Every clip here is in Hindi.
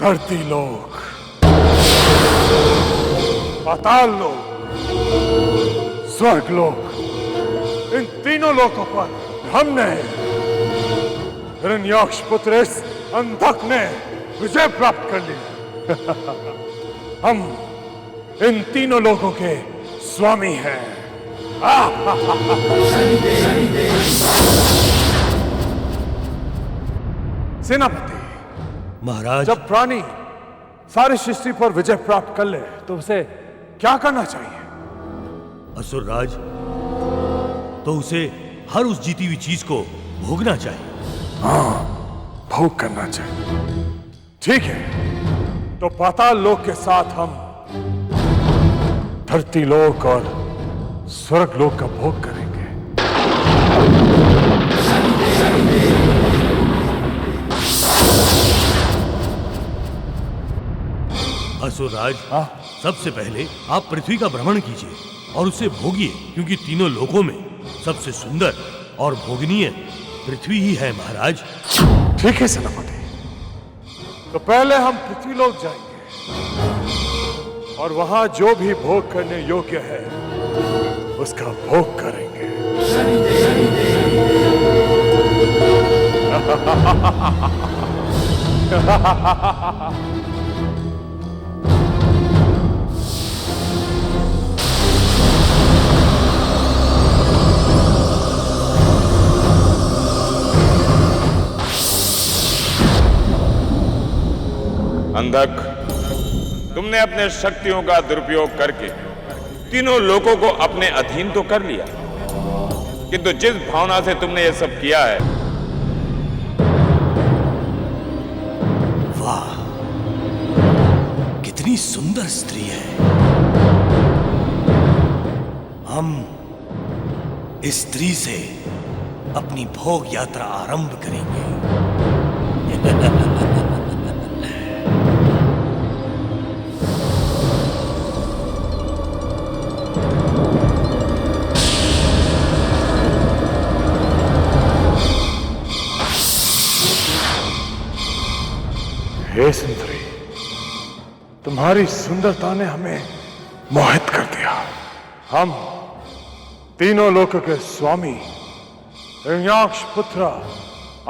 धरती लोक, पाताल लोक, स्वर्ग लोक, इन तीनों लोकों पर हमने हिरण्याक्ष पुत्र इस अंधक ने विजय प्राप्त कर ली। हम इन तीनों लोगों के स्वामी हैं। सेनापति महाराज, जब प्राणी सारी सृष्टि पर विजय प्राप्त कर ले तो उसे क्या करना चाहिए? असुरराज, तो उसे हर उस जीती हुई चीज को भोगना चाहिए। हाँ, भोग करना चाहिए। ठीक है, तो पाताल लोक के साथ हम धरती लोक और स्वर्ग लोक का भोग करेंगे। असुरराज, सबसे पहले आप पृथ्वी का भ्रमण कीजिए और उसे भोगिए, क्योंकि तीनों लोकों में सबसे सुंदर और भोगनीय पृथ्वी ही है महाराज। ठीक है सेनापति, तो पहले हम पृथ्वी लोक जाएंगे और वहां जो भी भोग करने योग्य है उसका भोग करेंगे। अंधक, तुमने अपने शक्तियों का दुरुपयोग करके तीनों लोगों को अपने अधीन तो कर लिया, किंतु जिस भावना से तुमने ये सब किया है, वाह, कितनी सुंदर स्त्री है। हम इस स्त्री से अपनी भोग यात्रा आरंभ करेंगे। हे सुंदरी, तुम्हारी सुंदरता ने हमें मोहित कर दिया। हम तीनों लोक के स्वामी हिरण्याक्ष पुत्र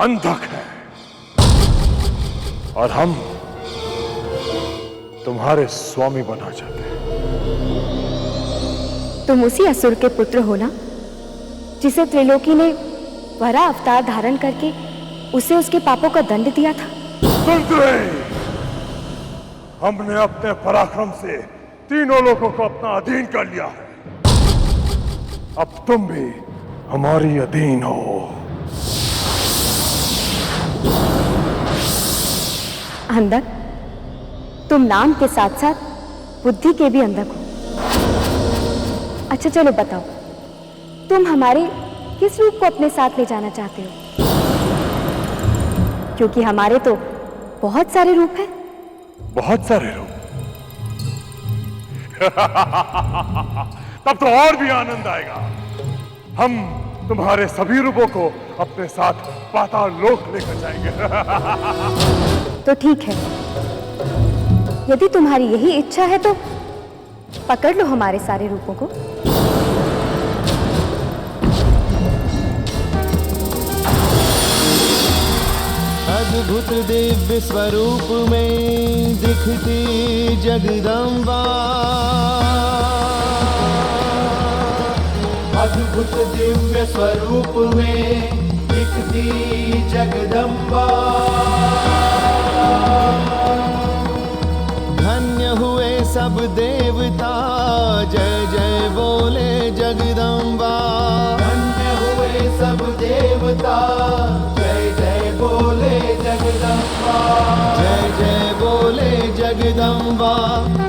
अंधक हैं और हम तुम्हारे स्वामी बनना चाहते हैं। तुम उसी असुर के पुत्र हो ना, जिसे त्रिलोकी ने वरा अवतार धारण करके उसे उसके पापों का दंड दिया था। सुंदरी, हमने अपने पराक्रम से तीनों लोगों को अपना अधीन कर लिया है। अब तुम भी हमारी अधीन हो। अंधक, तुम नाम के साथ साथ बुद्धि के भी अंधक हो। अच्छा चलो बताओ, तुम हमारे किस रूप को अपने साथ ले जाना चाहते हो? क्योंकि हमारे तो बहुत सारे रूप हैं। बहुत सारे रूप? तब तो और भी आनंद आएगा। हम तुम्हारे सभी रूपों को अपने साथ पाताल लोक लेकर जाएंगे। तो ठीक है, यदि तुम्हारी यही इच्छा है तो पकड़ लो हमारे सारे रूपों को। अद्भुत दिव्य स्वरूप में दिखती जगदम्बा, अद्भुत दिव्य स्वरूप में दिखती जगदम्बा। धन्य हुए सब देवता, जय जय बोले जगदम्बा। धन्य हुए सब देवता, जय जय बोले जगदम्बा। जय जय बोले जगदम्बा,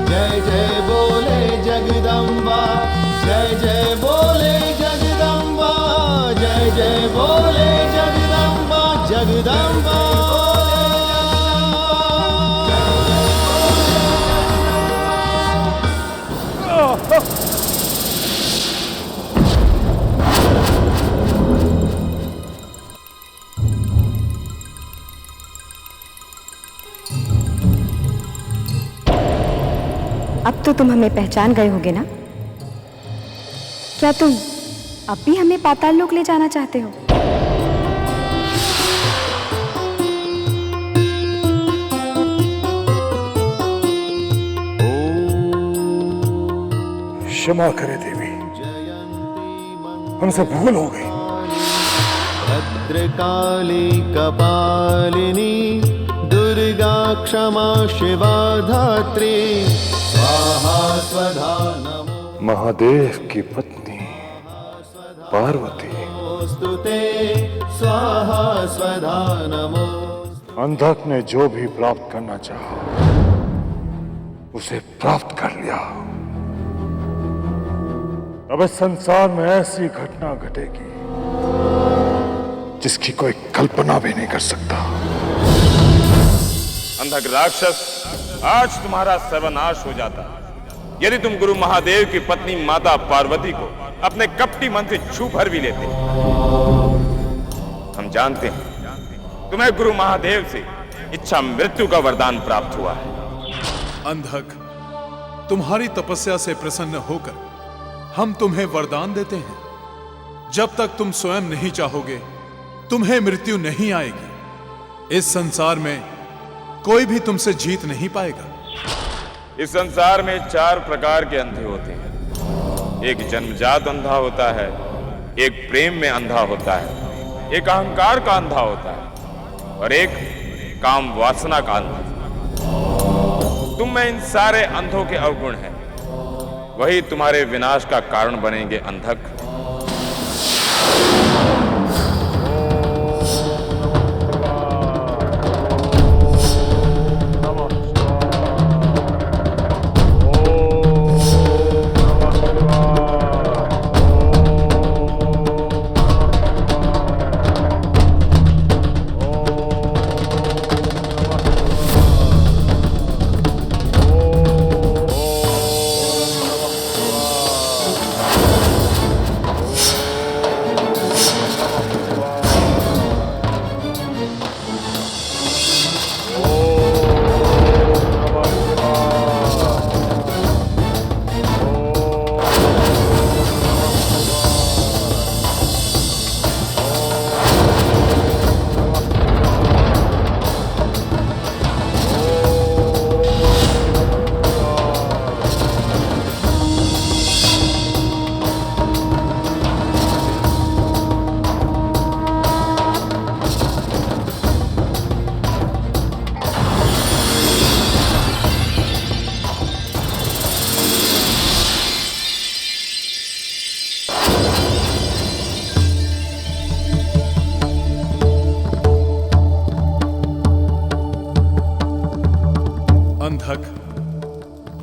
जय जय बोले जगदम्बा। जय जय बोले जगदम्बा, जय जय बोले जगदम्बा। जगदम्बा अब तो तुम हमें पहचान गए होगे ना? क्या तुम अब भी हमें पाताल लोक ले जाना चाहते हो? क्षमा करे देवी, हमसे भूल हो गई। भद्रकाली कपालिनी दुर्गा क्षमा शिवा धात्री स्वाहा स्वधा नमो महादेव की पत्नी पार्वती, स्तुते स्वाहा स्वधा नमो। अंधक ने जो भी प्राप्त करना चाहा उसे प्राप्त कर लिया। अब इस संसार में ऐसी घटना घटेगी जिसकी कोई कल्पना भी नहीं कर सकता। अंधक राक्षस, आज तुम्हारा सर्वनाश हो जाता यदि तुम गुरु महादेव की पत्नी माता पार्वती को अपने कपटी मन से छू भर भी लेते। हम जानते हैं तुम्हें गुरु महादेव से इच्छा मृत्यु का वरदान प्राप्त हुआ है। अंधक, तुम्हारी तपस्या से प्रसन्न होकर हम तुम्हें वरदान देते हैं, जब तक तुम स्वयं नहीं चाहोगे तुम्हें मृत्यु नहीं आएगी। इस संसार में कोई भी तुमसे जीत नहीं पाएगा। इस संसार में 4 प्रकार के अंधे होते हैं। एक जन्मजात अंधा होता है, एक प्रेम में अंधा होता है, एक अहंकार का अंधा होता है और एक काम वासना का अंधा। तुम में इन सारे अंधों के अवगुण हैं, वही तुम्हारे विनाश का कारण बनेंगे अंधक।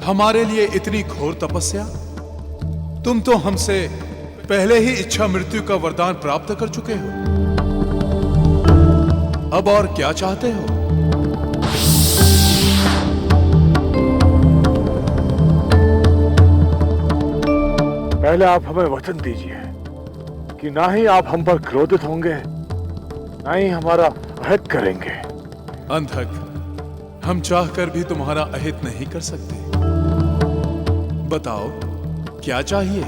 हमारे लिए इतनी घोर तपस्या? तुम तो हमसे पहले ही इच्छा मृत्यु का वरदान प्राप्त कर चुके हो। अब और क्या चाहते हो? पहले आप हमें वचन दीजिए कि ना ही आप हम पर क्रोधित होंगे, ना ही हमारा अहित करेंगे। अंधक, हम चाहकर भी तुम्हारा अहित नहीं कर सकते। बताओ क्या चाहिए?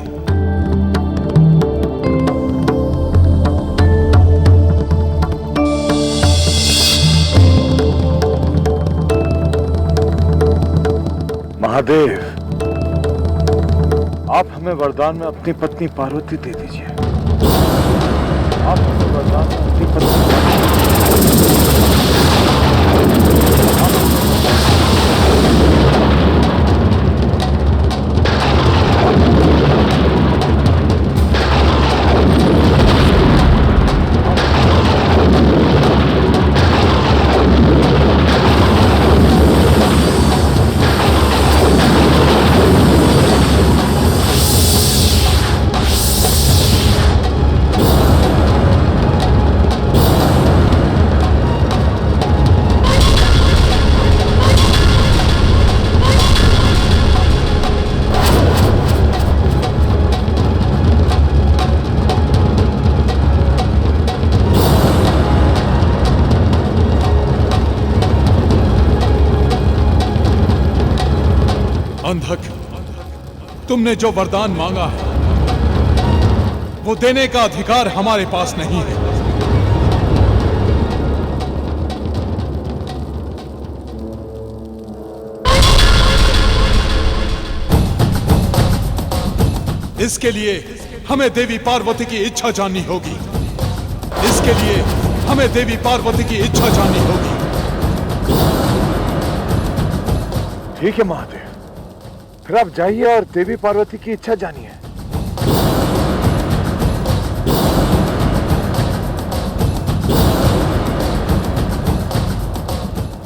महादेव, आप हमें वरदान में अपनी पत्नी पार्वती दे दीजिए। आप हमें वरदान में अपनी पत्नी अंधक, तुमने जो वरदान मांगा है वो देने का अधिकार हमारे पास नहीं है। इसके लिए हमें देवी पार्वती की इच्छा जाननी होगी। इसके लिए हमें देवी पार्वती की इच्छा जाननी होगी। ठीक है महादेव, फिर आप जाइए और देवी पार्वती की इच्छा जानिए।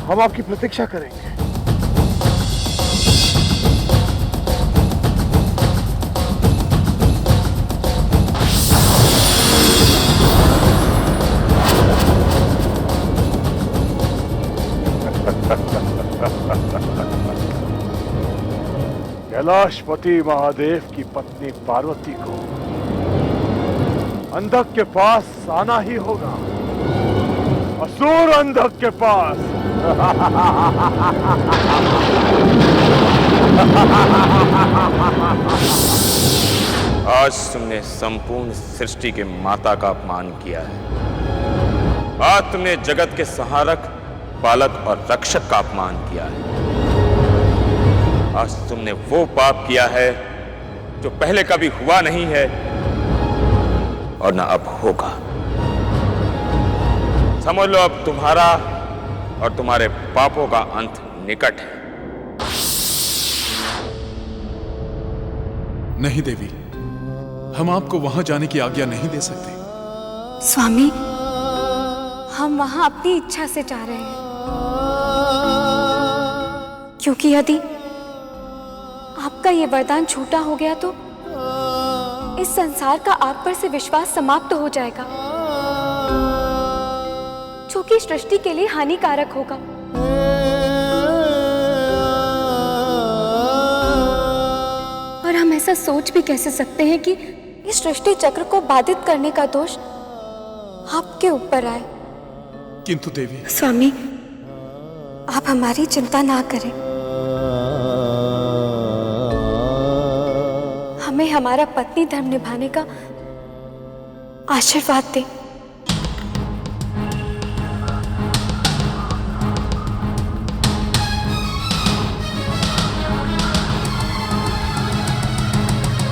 हम आपकी प्रतीक्षा करेंगे। कैलाशपति महादेव की पत्नी पार्वती को अंधक के पास आना ही होगा। असुर अंधक के पास। आज तुमने संपूर्ण सृष्टि के माता का अपमान किया है। आज तुमने जगत के संहारक, पालक और रक्षक का अपमान किया है। आज तुमने वो पाप किया है जो पहले कभी हुआ नहीं है और ना अब होगा। समझ लो अब तुम्हारा और तुम्हारे पापों का अंत निकट है। नहीं देवी, हम आपको वहां जाने की आज्ञा नहीं दे सकते। स्वामी, हम वहां अपनी इच्छा से जा रहे हैं, क्योंकि यदि आपका ये वरदान झूठा हो गया तो इस संसार का आप पर से विश्वास समाप्त हो जाएगा, जो कि सृष्टि के लिए हानिकारक होगा। और हम ऐसा सोच भी कैसे सकते हैं कि इस सृष्टि चक्र को बाधित करने का दोष आपके ऊपर आए। किंतु देवी, स्वामी, आप हमारी चिंता ना करें। हमें हमारा पत्नी धर्म निभाने का आशीर्वाद दें।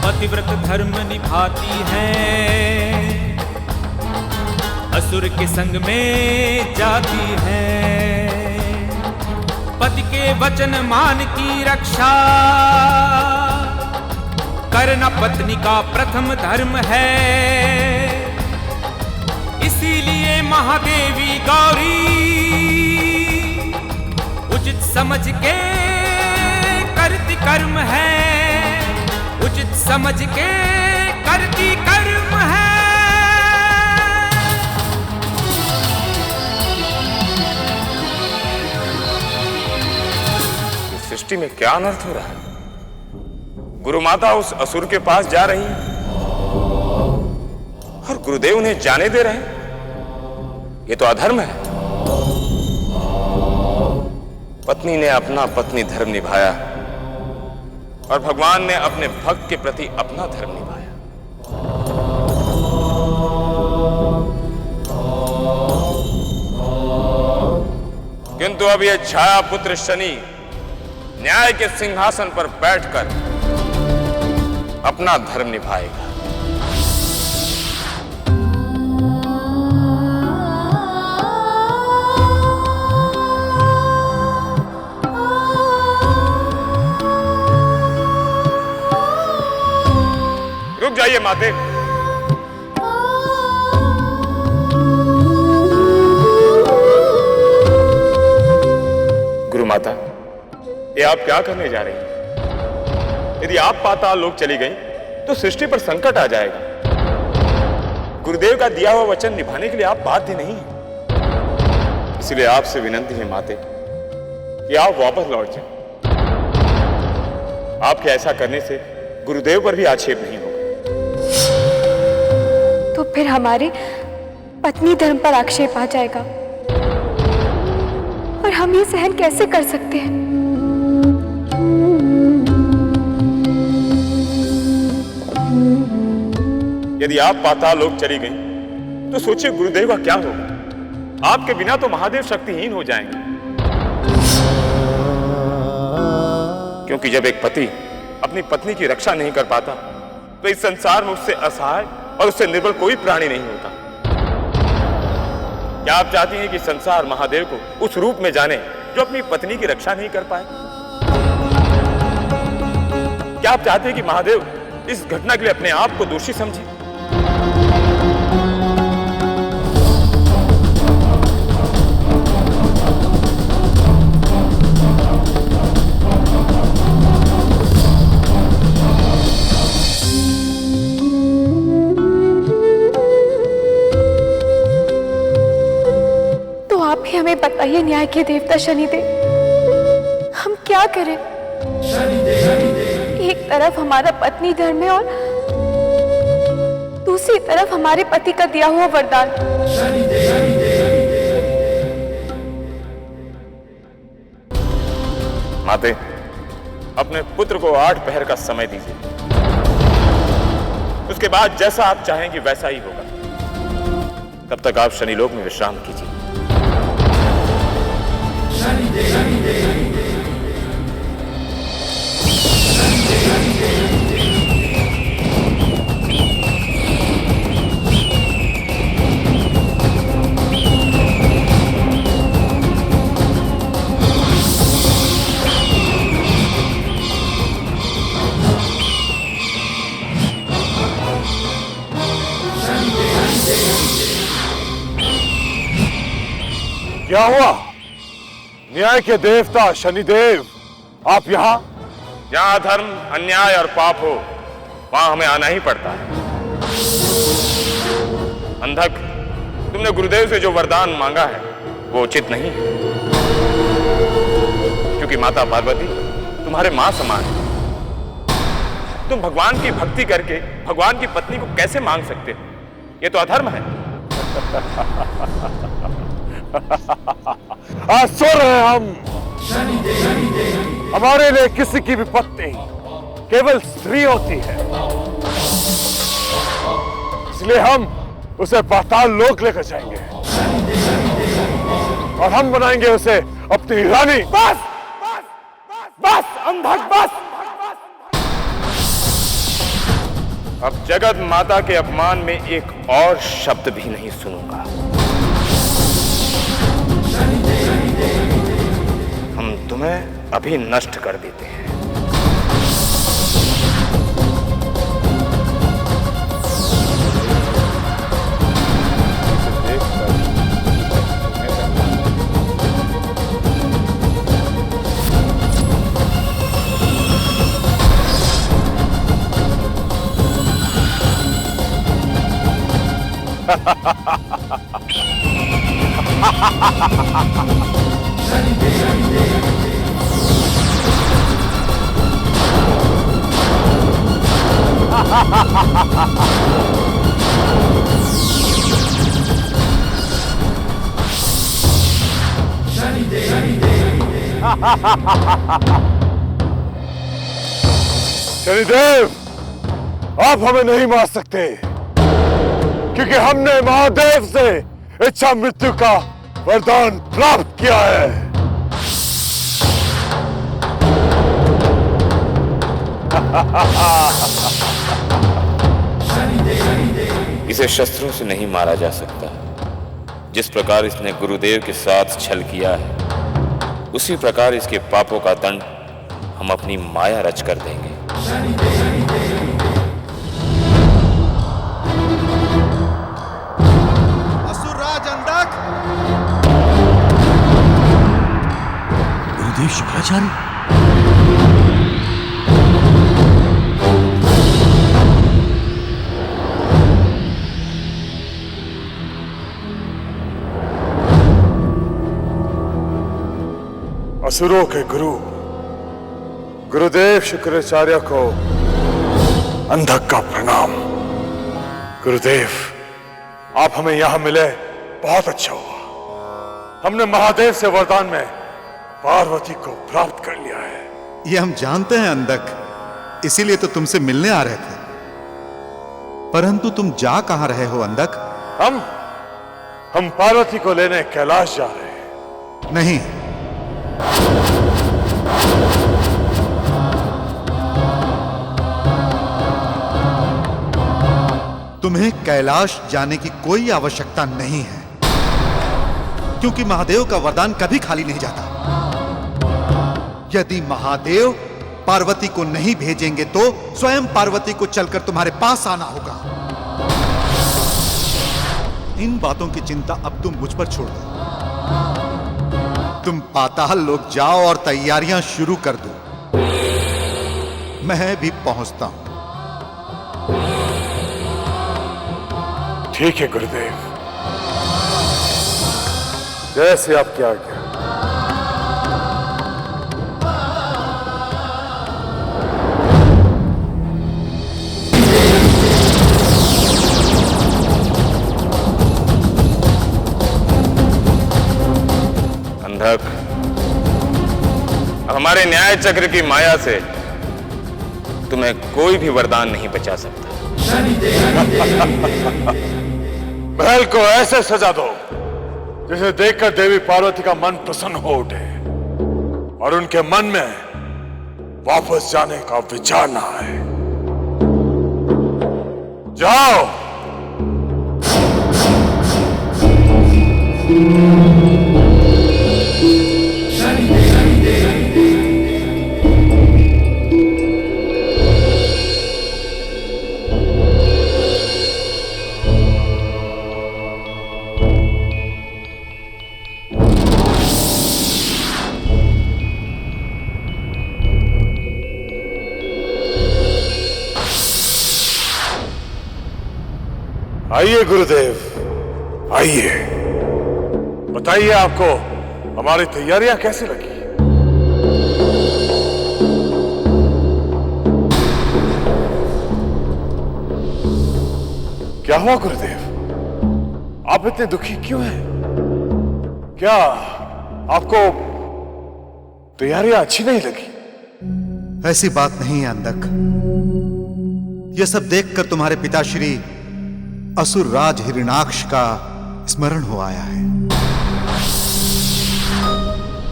पतिव्रत धर्म निभाती है, असुर के संग में जाती है। पति के वचन मान की रक्षा करना पत्नी का प्रथम धर्म है। इसीलिए महादेवी गौरी उचित समझ के करती कर्म है, उचित समझ के करती कर्म है। इस सृष्टि में क्या अनर्थ हो रहा है? गुरु माता उस असुर के पास जा रही है और गुरुदेव उन्हें जाने दे रहे हैं। ये तो अधर्म है। पत्नी ने अपना पत्नी धर्म निभाया और भगवान ने अपने भक्त के प्रति अपना धर्म निभाया। किंतु अब यह छाया पुत्र शनि न्याय के सिंहासन पर बैठकर अपना धर्म निभाएगा। रुक जाइए माते। गुरु माता, ये आप क्या करने जा रही हैं? यदि आप पाताल लोक चली गई तो सृष्टि पर संकट आ जाएगा। गुरुदेव का दिया हुआ वचन निभाने के लिए आप बाध्य नहीं हैं। इसलिए आपसे विनती है माते कि आप वापस लौट जाएं। आपके ऐसा करने से गुरुदेव पर भी आक्षेप नहीं होगा। तो फिर हमारे पत्नी धर्म पर आक्षेप आ जाएगा और हम ये सहन कैसे कर सकते हैं? यदि आप पाताल लोक चली गई तो सोचिए गुरुदेव का क्या होगा। आपके बिना तो महादेव शक्तिहीन हो जाएंगे, क्योंकि जब एक पति अपनी पत्नी की रक्षा नहीं कर पाता तो इस संसार में उससे असहाय और उससे निर्बल कोई प्राणी नहीं होता। क्या आप चाहती हैं कि संसार महादेव को उस रूप में जाने जो अपनी पत्नी की रक्षा नहीं कर पाए? क्या आप चाहते हैं कि महादेव इस घटना के लिए अपने आप को दोषी समझे? हमें बताइए न्याय के देवता शनिदेव, हम क्या करें? एक तरफ हमारा पत्नी धर्म है और दूसरी तरफ हमारे पति का दिया हुआ वरदान। माते, अपने पुत्र को 8 पहर का समय दीजिए। उसके बाद जैसा आप चाहेंगे वैसा ही होगा। तब तक आप शनिलोक में विश्राम कीजिए। क्या हुआ? न्याय के देवता शनिदेव, आप यहाँ? जहां अधर्म, अन्याय और पाप हो वहां हमें आना ही पड़ता है। अंधक, तुमने गुरुदेव से जो वरदान मांगा है वो उचित नहीं है, क्योंकि माता पार्वती तुम्हारे मां समान है। तुम भगवान की भक्ति करके भगवान की पत्नी को कैसे मांग सकते हो? ये तो अधर्म है। असुर हैं हम। हमारे लिए किसी की भी पत्नी केवल स्त्री होती है, इसलिए हम उसे पाताल लोक लेकर जाएंगे और हम बनाएंगे उसे अपनी रानी। बस बस बस अंधक, बस। अब जगत माता के अपमान में एक और शब्द भी नहीं सुनूंगा। हम तुम्हें अभी नष्ट कर देते हैं। शनिदेव, आप हमें नहीं मार सकते, क्योंकि हमने महादेव से इच्छा मृत्यु का वरदान प्राप्त किया है। इसे शस्त्रों से नहीं मारा जा सकता। जिस प्रकार इसने गुरुदेव के साथ छल किया है, उसी प्रकार इसके पापों का दंड हम अपनी माया रच कर देंगे। असुरराज अंधक! गुरुदेव शुक्राचार्य, असुरों के गुरु गुरुदेव शुक्राचार्य को अंधक का प्रणाम। गुरुदेव, आप हमें यहां मिले, बहुत अच्छा हुआ। हमने महादेव से वरदान में पार्वती को प्राप्त कर लिया है। ये हम जानते हैं अंधक, इसीलिए तो तुमसे मिलने आ रहे थे। परंतु तुम जा कहां रहे हो अंधक? हम पार्वती को लेने कैलाश जा रहे हैं। नहीं, तुम्हें कैलाश जाने की कोई आवश्यकता नहीं है, क्योंकि महादेव का वरदान कभी खाली नहीं जाता। यदि महादेव पार्वती को नहीं भेजेंगे तो स्वयं पार्वती को चलकर तुम्हारे पास आना होगा। इन बातों की चिंता अब तुम मुझ पर छोड़ दो। तुम पाताल लोक जाओ और तैयारियां शुरू कर दो। मैं भी पहुंचता हूं। ठीक है गुरुदेव, जैसे आपकी आज्ञा। अंधक, हमारे न्याय चक्र की माया से तुम्हें कोई भी वरदान नहीं बचा सकता। महल को ऐसे सजा दो जिसे देखकर देवी पार्वती का मन प्रसन्न हो उठे और उनके मन में वापस जाने का विचार ना आए। जाओ। आइए गुरुदेव, आइए, बताइए आपको हमारी तैयारियां कैसी लगी? क्या हुआ गुरुदेव, आप इतने दुखी क्यों हैं? क्या आपको तैयारियां अच्छी नहीं लगी? ऐसी बात नहीं है अंधक। यह सब देखकर तुम्हारे पिताश्री असुर राज हिरण्याक्ष का स्मरण हो आया है।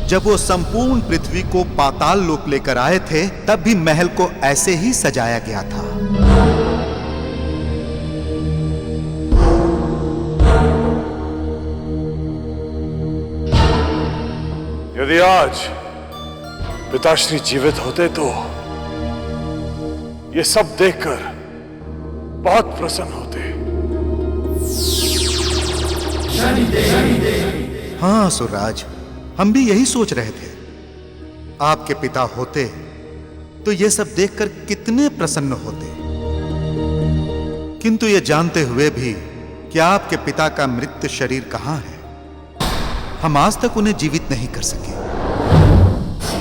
जब वो संपूर्ण पृथ्वी को पाताल लोक लेकर आए थे, तब भी महल को ऐसे ही सजाया गया था। यदि आज पिताश्री जीवित होते तो ये सब देखकर बहुत प्रसन्न होते। हाँ असुरराज, हम भी यही सोच रहे थे। आपके पिता होते तो ये सब देखकर कितने प्रसन्न होते। किंतु ये जानते हुए भी कि आपके पिता का मृत शरीर कहां है, हम आज तक उन्हें जीवित नहीं कर सके।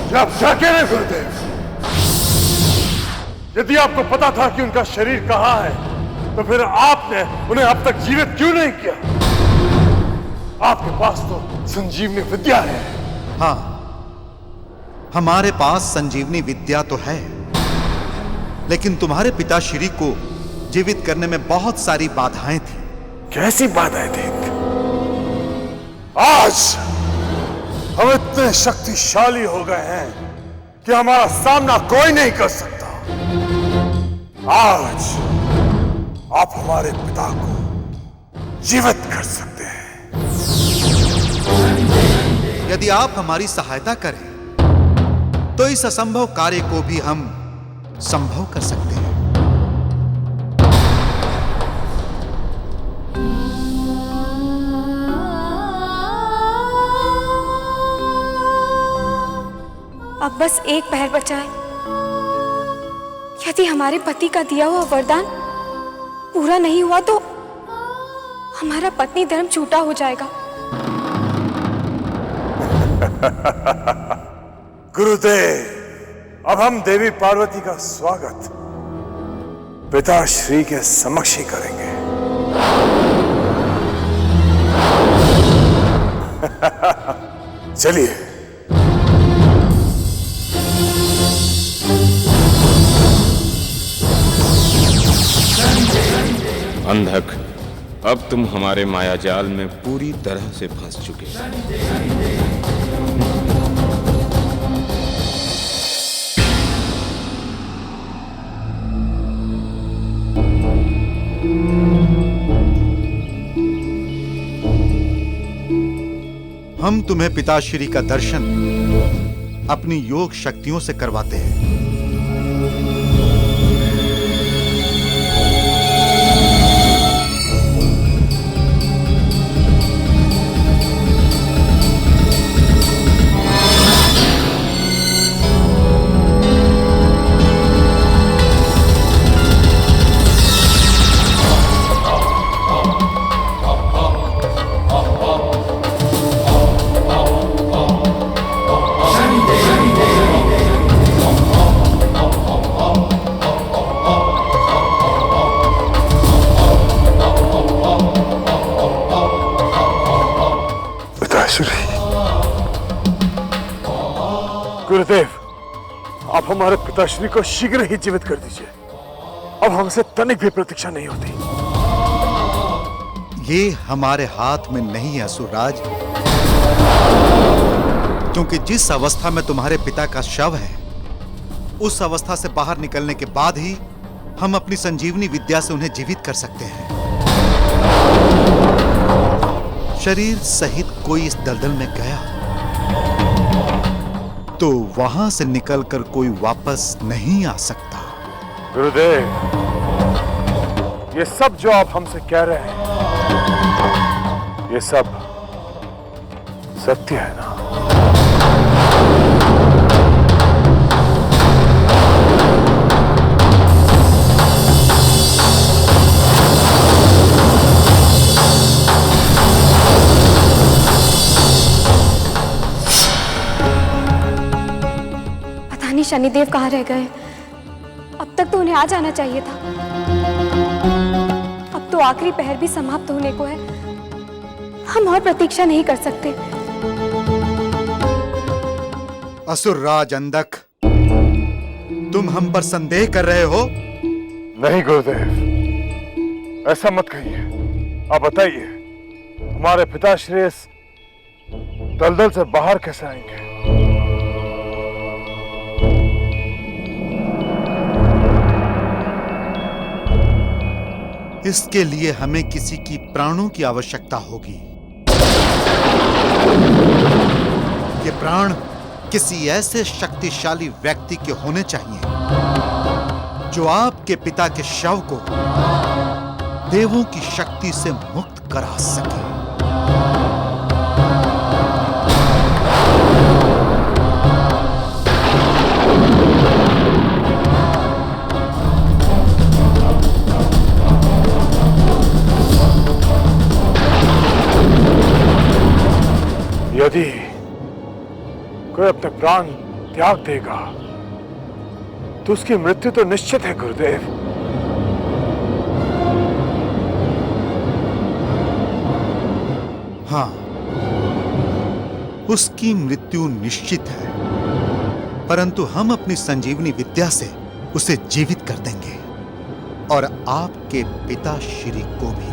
जब जाके नहीं गुरुदेव, यदि आपको पता था कि उनका शरीर कहां है, तो फिर आपने उन्हें अब तक जीवित क्यों नहीं किया? आपके पास तो संजीवनी विद्या है। हाँ, हमारे पास संजीवनी विद्या तो है, लेकिन तुम्हारे पिताश्री को जीवित करने में बहुत सारी बाधाएं थी। कैसी बाधाएं थी? आज हम इतने शक्तिशाली हो गए हैं कि हमारा सामना कोई नहीं कर सकता। आज आप हमारे पिता को जीवित कर सकते हैं। यदि आप हमारी सहायता करें तो इस असंभव कार्य को भी हम संभव कर सकते हैं। अब बस एक पहर बचा है। यदि हमारे पति का दिया हुआ वरदान पूरा नहीं हुआ तो हमारा पत्नी धर्म छूटा हो जाएगा। गुरुदेव, अब हम देवी पार्वती का स्वागत पिताश्री के समक्ष ही करेंगे। चलिए। अंधक, अब तुम हमारे मायाजाल में पूरी तरह से फंस चुके हो। हम तुम्हें पिताश्री का दर्शन अपनी योग शक्तियों से करवाते हैं। गुरुदेव, आप हमारे पिताश्री को शीघ्र ही जीवित कर दीजिए। अब हमसे तनिक भी प्रतीक्षा नहीं होती। ये हमारे हाथ में नहीं है असुरराज, क्योंकि जिस अवस्था में तुम्हारे पिता का शव है, उस अवस्था से बाहर निकलने के बाद ही हम अपनी संजीवनी विद्या से उन्हें जीवित कर सकते हैं। शरीर सहित कोई इस दलदल में गया तो वहां से निकलकर कोई वापस नहीं आ सकता। गुरुदेव, ये सब जो आप हमसे कह रहे हैं, ये सब सत्य है ना? शनिदेव कहाँ रह गए? अब तक तो उन्हें आ जाना चाहिए था। अब तो आखिरी पहर भी समाप्त होने को है। हम और प्रतीक्षा नहीं कर सकते। असुरराज अंधक, तुम हम पर संदेह कर रहे हो? नहीं गुरुदेव, ऐसा मत कहिए। आप बताइए, हमारे पिताश्री इस दलदल से बाहर कैसे आएंगे? इसके लिए हमें किसी की प्राणों की आवश्यकता होगी। ये प्राण किसी ऐसे शक्तिशाली व्यक्ति के होने चाहिए जो आपके पिता के शव को देवों की शक्ति से मुक्त करा सके। यदि कोई अपने प्राण त्याग देगा तो उसकी मृत्यु तो निश्चित है गुरुदेव। हाँ, उसकी मृत्यु निश्चित है, परंतु हम अपनी संजीवनी विद्या से उसे जीवित कर देंगे और आपके पिता श्री को भी।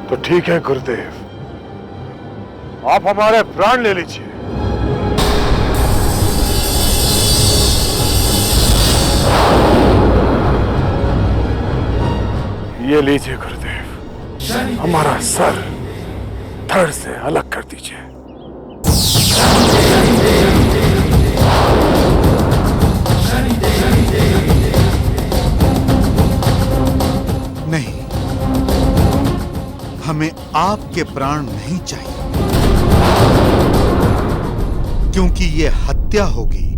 तो ठीक है गुरुदेव, आप हमारे प्राण ले लीजिए। ये लीजिए गुरुदेव, हमारा सर धड़ से अलग कर दीजिए। नहीं, हमें आपके प्राण नहीं चाहिए, क्योंकि यह हत्या होगी।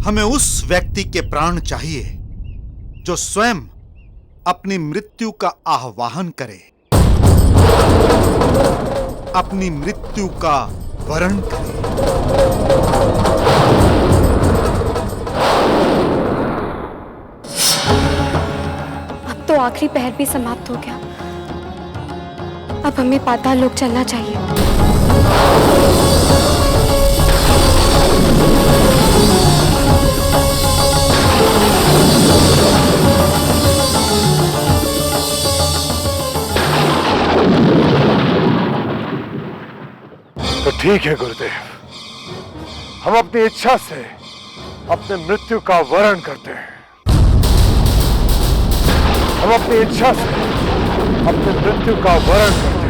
हमें उस व्यक्ति के प्राण चाहिए जो स्वयं अपनी मृत्यु का आह्वान करे, अपनी मृत्यु का वरण करे। अब तो आखिरी पहर भी समाप्त हो गया। अब हमें पाताल लोक चलना चाहिए। तो ठीक है गुरुदेव, हम अपनी इच्छा से अपने मृत्यु का वरण करते हैं। हम अपनी इच्छा से अपने मृत्यु का वरण करते हैं।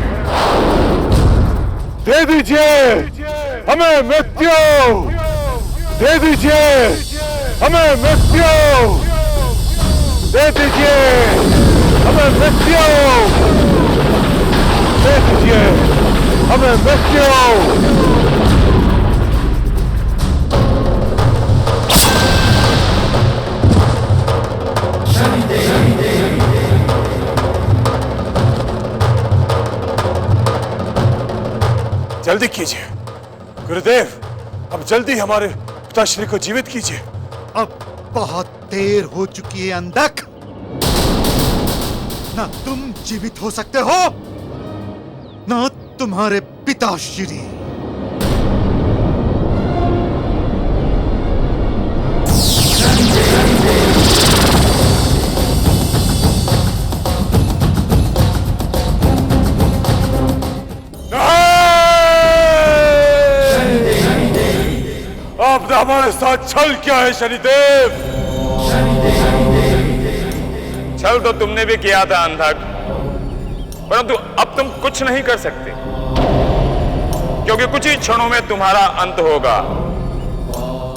दे दीजिए हमें मृत्यु, दे दीजिए हमें मृत्यु, दे दीजिए हमें मृत्यु, दे दीजिए हमें मृत्यु। जल्दी कीजिए गुरुदेव, अब जल्दी हमारे पिताश्री को जीवित कीजिए। अब बहुत देर हो चुकी है अंधक। ना तुम जीवित हो सकते हो, ना तुम्हारे पिताश्री। आपने हमारे साथ छल किया है शनिदेव। छल तो तुमने भी किया था अंधक, परंतु अब तुम कुछ नहीं कर सकते, क्योंकि कुछ ही क्षणों में तुम्हारा अंत होगा।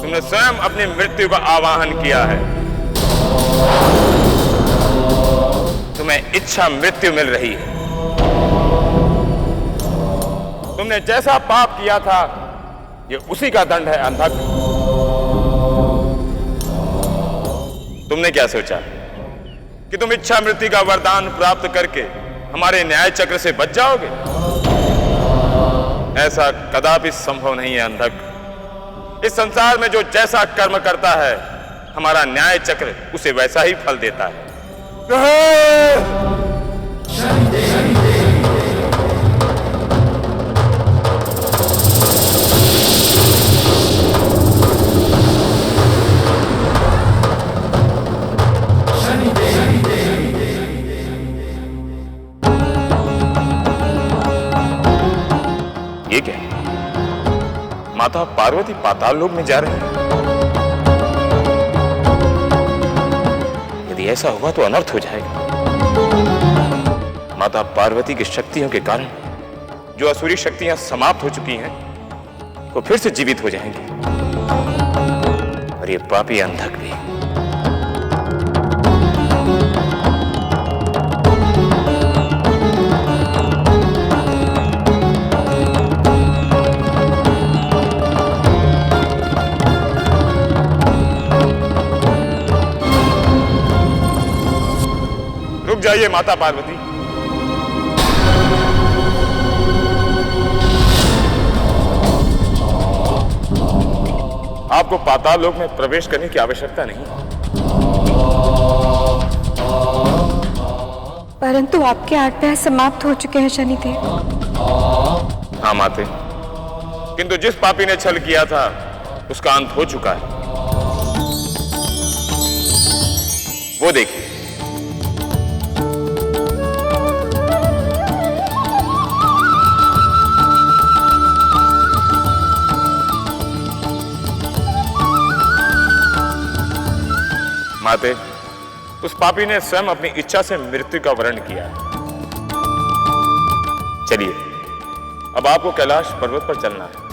तुमने स्वयं अपनी मृत्यु का आवाहन किया है। तुम्हें इच्छा मृत्यु मिल रही है। तुमने जैसा पाप किया था, ये उसी का दंड है अंधक। तुमने क्या सोचा कि तुम इच्छा मृत्यु का वरदान प्राप्त करके हमारे न्याय चक्र से बच जाओगे? ऐसा कदापि संभव नहीं है अंधक। इस संसार में जो जैसा कर्म करता है, हमारा न्याय चक्र उसे वैसा ही फल देता है। ये क्या? माता पार्वती पाताल लोक में जा रही है। यदि ऐसा हुआ तो अनर्थ हो जाएगा। माता पार्वती की शक्तियों के कारण जो असुरी शक्तियां समाप्त हो चुकी हैं, वो फिर से जीवित हो जाएंगी, और ये पापी अंधक भी। रुक जाइए माता पार्वती। आपको पाताल लोक में प्रवेश करने की आवश्यकता नहीं। परंतु आपके आज्ञा समाप्त हो चुके हैं शनिदेव। हाँ माते, किंतु जिस पापी ने छल किया था, उसका अंत हो चुका है। वो देखिए। माते, उस पापी ने स्वयं अपनी इच्छा से मृत्यु का वरण किया है। चलिए, अब आपको कैलाश पर्वत पर चलना है।